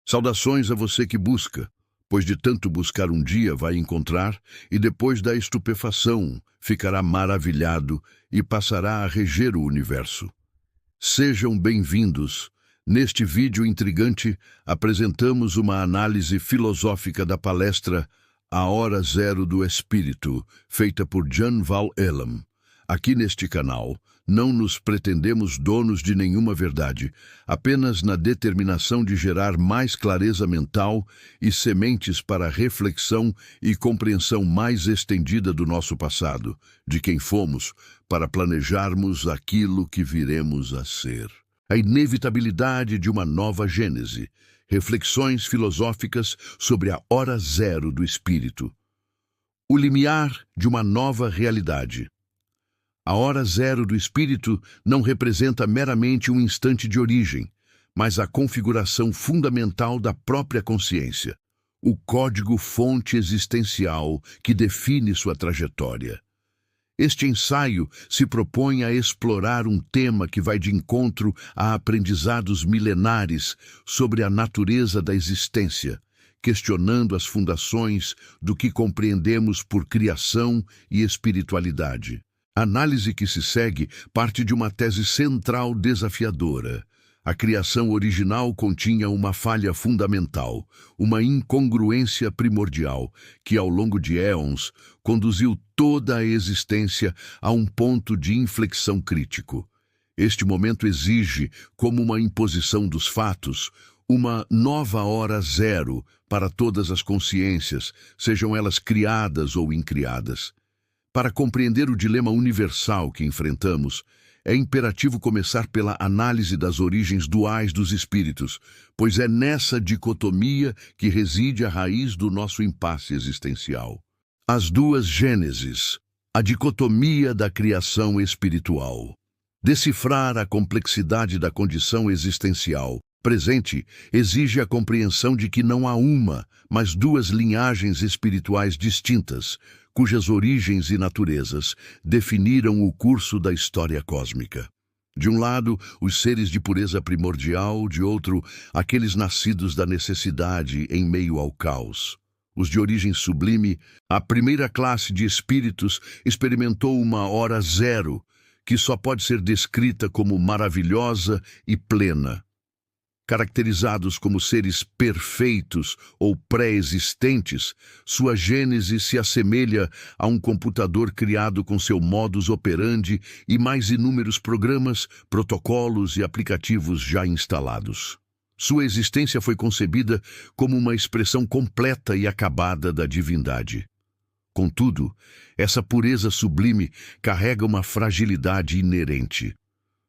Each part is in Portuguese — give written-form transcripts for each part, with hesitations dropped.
Saudações a você que busca, pois de tanto buscar um dia vai encontrar, e depois da estupefação ficará maravilhado e passará a reger o universo. Sejam bem-vindos. Neste vídeo intrigante, apresentamos uma análise filosófica da palestra A Hora Zero do Espírito, feita por Jan Val Elam. Aqui neste canal, não nos pretendemos donos de nenhuma verdade, apenas na determinação de gerar mais clareza mental e sementes para reflexão e compreensão mais estendida do nosso passado, de quem fomos, para planejarmos aquilo que viremos a ser. A inevitabilidade de uma nova gênese, reflexões filosóficas sobre a hora zero do espírito. O limiar de uma nova realidade. A hora zero do espírito não representa meramente um instante de origem, mas a configuração fundamental da própria consciência, o código-fonte existencial que define sua trajetória. Este ensaio se propõe a explorar um tema que vai de encontro a aprendizados milenares sobre a natureza da existência, questionando as fundações do que compreendemos por criação e espiritualidade. A análise que se segue parte de uma tese central desafiadora. A criação original continha uma falha fundamental, uma incongruência primordial, que ao longo de éons conduziu toda a existência a um ponto de inflexão crítico. Este momento exige, como uma imposição dos fatos, uma nova hora zero para todas as consciências, sejam elas criadas ou incriadas. Para compreender o dilema universal que enfrentamos, é imperativo começar pela análise das origens duais dos espíritos, pois é nessa dicotomia que reside a raiz do nosso impasse existencial. As duas gêneses, a dicotomia da criação espiritual. Decifrar a complexidade da condição existencial presente exige a compreensão de que não há uma, mas duas linhagens espirituais distintas, cujas origens e naturezas definiram o curso da história cósmica. De um lado, os seres de pureza primordial, de outro, aqueles nascidos da necessidade em meio ao caos. Os de origem sublime, a primeira classe de espíritos experimentou uma hora zero, que só pode ser descrita como maravilhosa e plena. Caracterizados como seres perfeitos ou pré-existentes, sua gênese se assemelha a um computador criado com seu modus operandi e mais inúmeros programas, protocolos e aplicativos já instalados. Sua existência foi concebida como uma expressão completa e acabada da divindade. Contudo, essa pureza sublime carrega uma fragilidade inerente.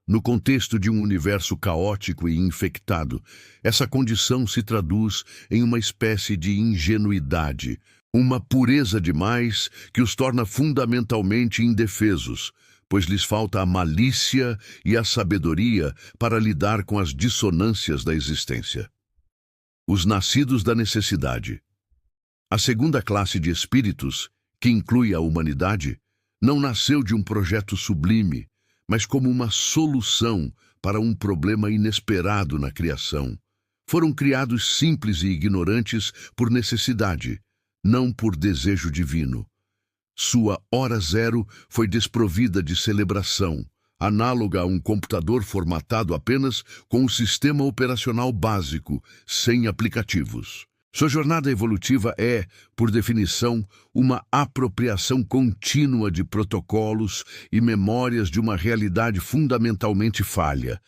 No contexto de um universo caótico e infectado, essa condição se traduz em uma espécie de ingenuidade, uma pureza demais que os torna fundamentalmente indefesos, pois lhes falta a malícia e a sabedoria para lidar com as dissonâncias da existência. Os nascidos da necessidade. A segunda classe de espíritos, que inclui a humanidade, não nasceu de um projeto sublime, mas como uma solução para um problema inesperado na criação. Foram criados simples e ignorantes por necessidade, não por desejo divino. Sua hora zero foi desprovida de celebração, análoga a um computador formatado apenas com um sistema operacional básico, sem aplicativos. Sua jornada evolutiva é, por definição, uma apropriação contínua de protocolos e memórias de uma realidade fundamentalmente falha.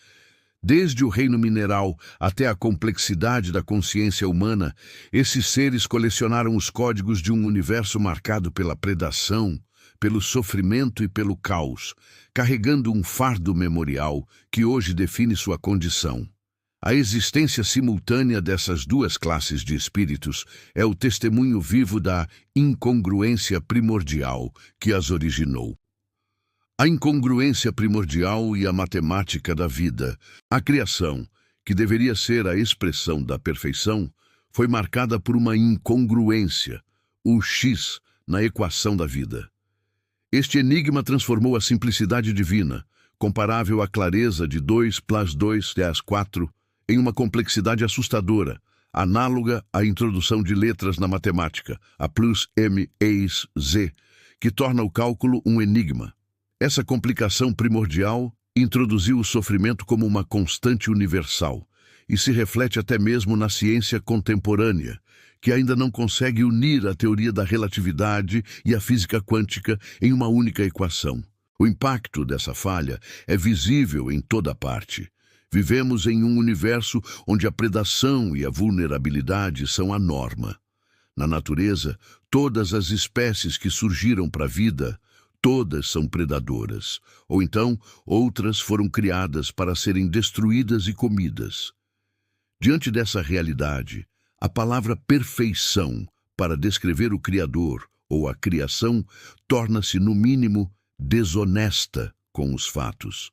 Desde o reino mineral até a complexidade da consciência humana, esses seres colecionaram os códigos de um universo marcado pela predação, pelo sofrimento e pelo caos, carregando um fardo memorial que hoje define sua condição. A existência simultânea dessas duas classes de espíritos é o testemunho vivo da incongruência primordial que as originou. A incongruência primordial e a matemática da vida. A criação, que deveria ser a expressão da perfeição, foi marcada por uma incongruência, o X, na equação da vida. Este enigma transformou a simplicidade divina, comparável à clareza de 2 + 2 = 4, em uma complexidade assustadora, análoga à introdução de letras na matemática, a plus m eis z, que torna o cálculo um enigma. Essa complicação primordial introduziu o sofrimento como uma constante universal e se reflete até mesmo na ciência contemporânea, que ainda não consegue unir a teoria da relatividade e a física quântica em uma única equação. O impacto dessa falha é visível em toda parte. Vivemos em um universo onde a predação e a vulnerabilidade são a norma. Na natureza, todas as espécies que surgiram para a vida, todas são predadoras, ou então outras foram criadas para serem destruídas e comidas. Diante dessa realidade, a palavra perfeição para descrever o Criador ou a criação torna-se, no mínimo, desonesta com os fatos.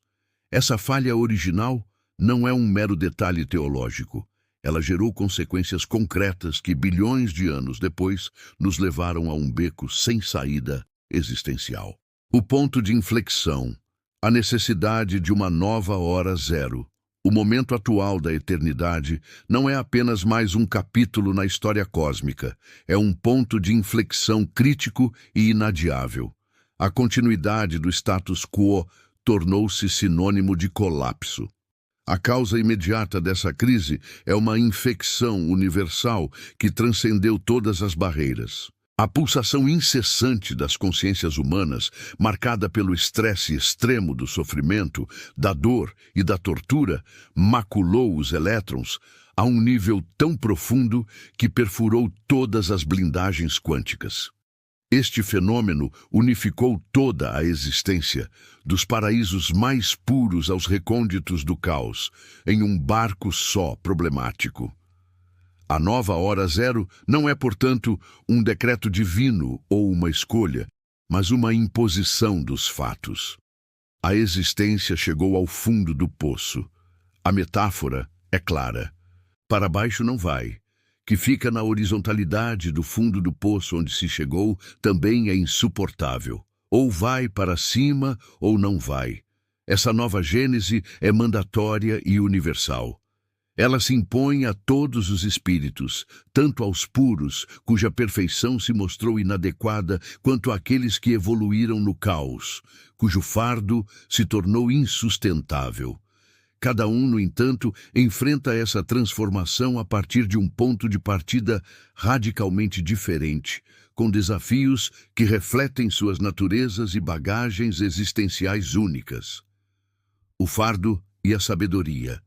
Essa falha original não é um mero detalhe teológico. Ela gerou consequências concretas que, bilhões de anos depois, nos levaram a um beco sem saída existencial. O ponto de inflexão, a necessidade de uma nova hora zero. O momento atual da eternidade não é apenas mais um capítulo na história cósmica, é um ponto de inflexão crítico e inadiável. A continuidade do status quo tornou-se sinônimo de colapso. A causa imediata dessa crise é uma infecção universal que transcendeu todas as barreiras. A pulsação incessante das consciências humanas, marcada pelo estresse extremo do sofrimento, da dor e da tortura, maculou os elétrons a um nível tão profundo que perfurou todas as blindagens quânticas. Este fenômeno unificou toda a existência, dos paraísos mais puros aos recônditos do caos, em um barco só problemático. A nova hora zero não é, portanto, um decreto divino ou uma escolha, mas uma imposição dos fatos. A existência chegou ao fundo do poço. A metáfora é clara. Para baixo não vai. Que fica na horizontalidade do fundo do poço onde se chegou também é insuportável. Ou vai para cima ou não vai. Essa nova gênese é mandatória e universal. Ela se impõe a todos os espíritos, tanto aos puros, cuja perfeição se mostrou inadequada, quanto àqueles que evoluíram no caos, cujo fardo se tornou insustentável. Cada um, no entanto, enfrenta essa transformação a partir de um ponto de partida radicalmente diferente, com desafios que refletem suas naturezas e bagagens existenciais únicas. O fardo e a sabedoria.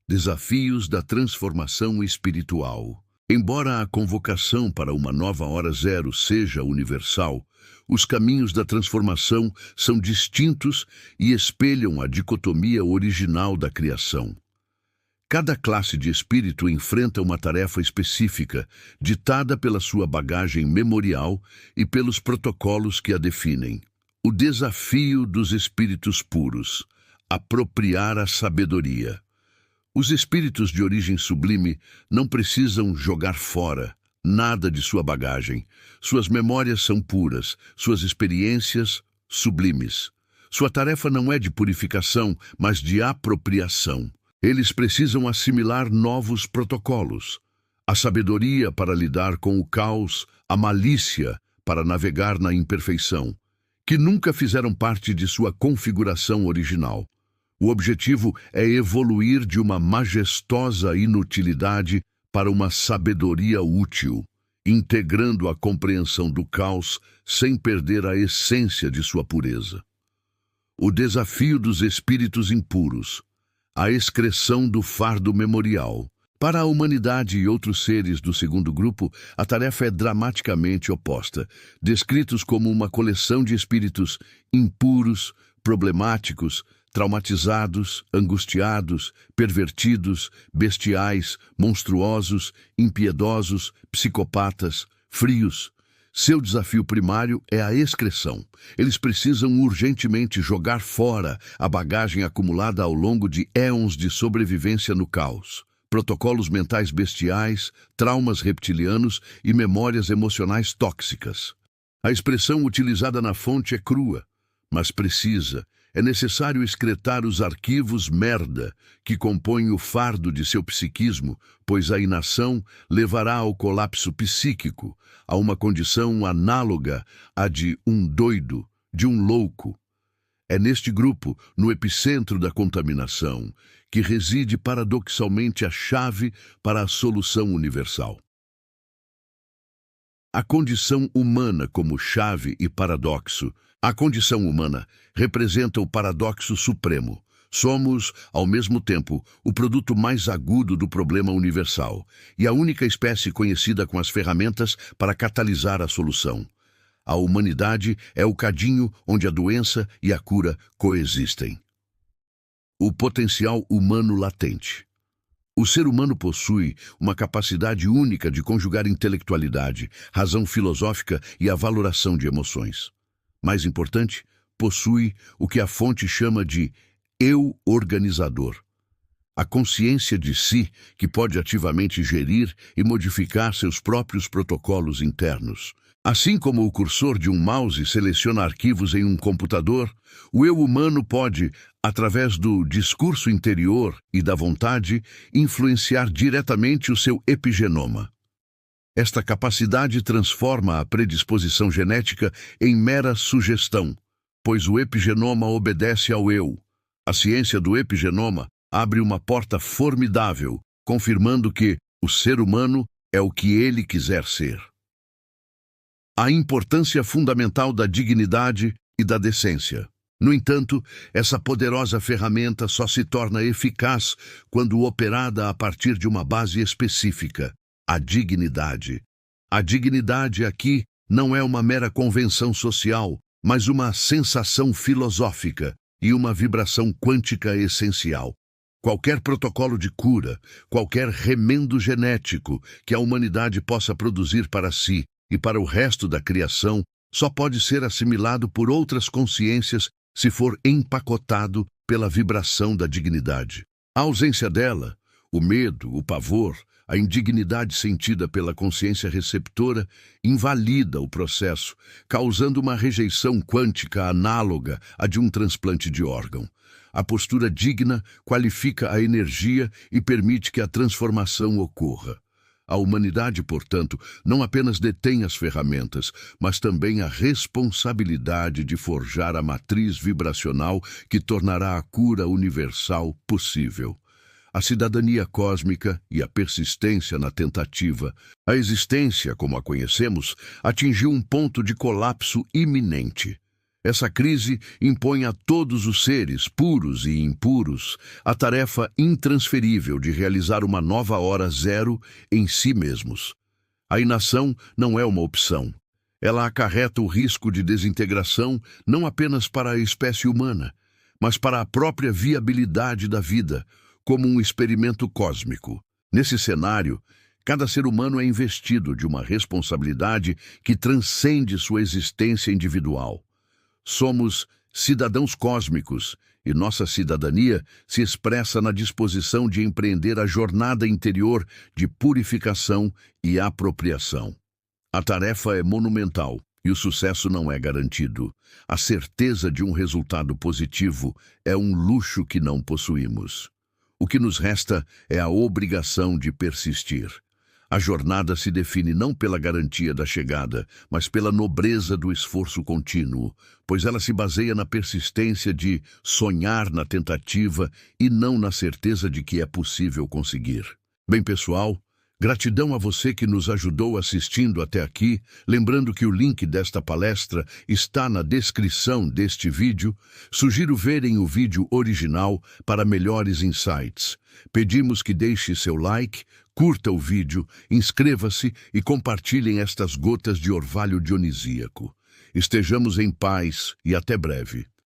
Desafios da transformação espiritual. Embora a convocação para uma nova hora zero seja universal, os caminhos da transformação são distintos e espelham a dicotomia original da criação. Cada classe de espírito enfrenta uma tarefa específica, ditada pela sua bagagem memorial e pelos protocolos que a definem. O desafio dos espíritos puros: apropriar a sabedoria. Os espíritos de origem sublime não precisam jogar fora nada de sua bagagem. Suas memórias são puras, suas experiências sublimes. Sua tarefa não é de purificação, mas de apropriação. Eles precisam assimilar novos protocolos. A sabedoria para lidar com o caos, a malícia para navegar na imperfeição, que nunca fizeram parte de sua configuração original. O objetivo é evoluir de uma majestosa inutilidade para uma sabedoria útil, integrando a compreensão do caos sem perder a essência de sua pureza. O desafio dos espíritos impuros, a excreção do fardo memorial. Para a humanidade e outros seres do segundo grupo, a tarefa é dramaticamente oposta, descritos como uma coleção de espíritos impuros, problemáticos, traumatizados, angustiados, pervertidos, bestiais, monstruosos, impiedosos, psicopatas, frios. Seu desafio primário é a excreção. Eles precisam urgentemente jogar fora a bagagem acumulada ao longo de éons de sobrevivência no caos. Protocolos mentais bestiais, traumas reptilianos e memórias emocionais tóxicas. A expressão utilizada na fonte é crua, mas precisa. é necessário excretar os arquivos merda que compõem o fardo de seu psiquismo, pois a inação levará ao colapso psíquico, a uma condição análoga à de um doido, de um louco. É neste grupo, no epicentro da contaminação, que reside paradoxalmente a chave para a solução universal. A condição humana como chave e paradoxo. A condição humana representa o paradoxo supremo. Somos, ao mesmo tempo, o produto mais agudo do problema universal e a única espécie conhecida com as ferramentas para catalisar a solução. A humanidade é o cadinho onde a doença e a cura coexistem. O potencial humano latente. O ser humano possui uma capacidade única de conjugar intelectualidade, razão filosófica e a valoração de emoções. Mais importante, possui o que a fonte chama de eu organizador. A consciência de si que pode ativamente gerir e modificar seus próprios protocolos internos. Assim como o cursor de um mouse seleciona arquivos em um computador, o eu humano pode, através do discurso interior e da vontade, influenciar diretamente o seu epigenoma. Esta capacidade transforma a predisposição genética em mera sugestão, pois o epigenoma obedece ao eu. A ciência do epigenoma abre uma porta formidável, confirmando que o ser humano é o que ele quiser ser. A importância fundamental da dignidade e da decência. No entanto, essa poderosa ferramenta só se torna eficaz quando operada a partir de uma base específica, a dignidade. A dignidade aqui não é uma mera convenção social, mas uma sensação filosófica e uma vibração quântica essencial. Qualquer protocolo de cura, qualquer remendo genético que a humanidade possa produzir para si e para o resto da criação, só pode ser assimilado por outras consciências se for empacotado pela vibração da dignidade. A ausência dela, o medo, o pavor, a indignidade sentida pela consciência receptora, invalida o processo, causando uma rejeição quântica análoga à de um transplante de órgão. A postura digna qualifica a energia e permite que a transformação ocorra. A humanidade, portanto, não apenas detém as ferramentas, mas também a responsabilidade de forjar a matriz vibracional que tornará a cura universal possível. A cidadania cósmica e a persistência na tentativa. A existência, como a conhecemos, atingiu um ponto de colapso iminente. Essa crise impõe a todos os seres, puros e impuros, a tarefa intransferível de realizar uma nova hora zero em si mesmos. A inação não é uma opção. Ela acarreta o risco de desintegração não apenas para a espécie humana, mas para a própria viabilidade da vida, como um experimento cósmico. Nesse cenário, cada ser humano é investido de uma responsabilidade que transcende sua existência individual. Somos cidadãos cósmicos e nossa cidadania se expressa na disposição de empreender a jornada interior de purificação e apropriação. A tarefa é monumental e o sucesso não é garantido. A certeza de um resultado positivo é um luxo que não possuímos. O que nos resta é a obrigação de persistir. A jornada se define não pela garantia da chegada, mas pela nobreza do esforço contínuo, pois ela se baseia na persistência de sonhar na tentativa e não na certeza de que é possível conseguir. Bem, pessoal, gratidão a você que nos ajudou assistindo até aqui, lembrando que o link desta palestra está na descrição deste vídeo. Sugiro verem o vídeo original para melhores insights. Pedimos que deixe seu like, curta o vídeo, inscreva-se e compartilhem estas gotas de orvalho dionisíaco. Estejamos em paz e até breve.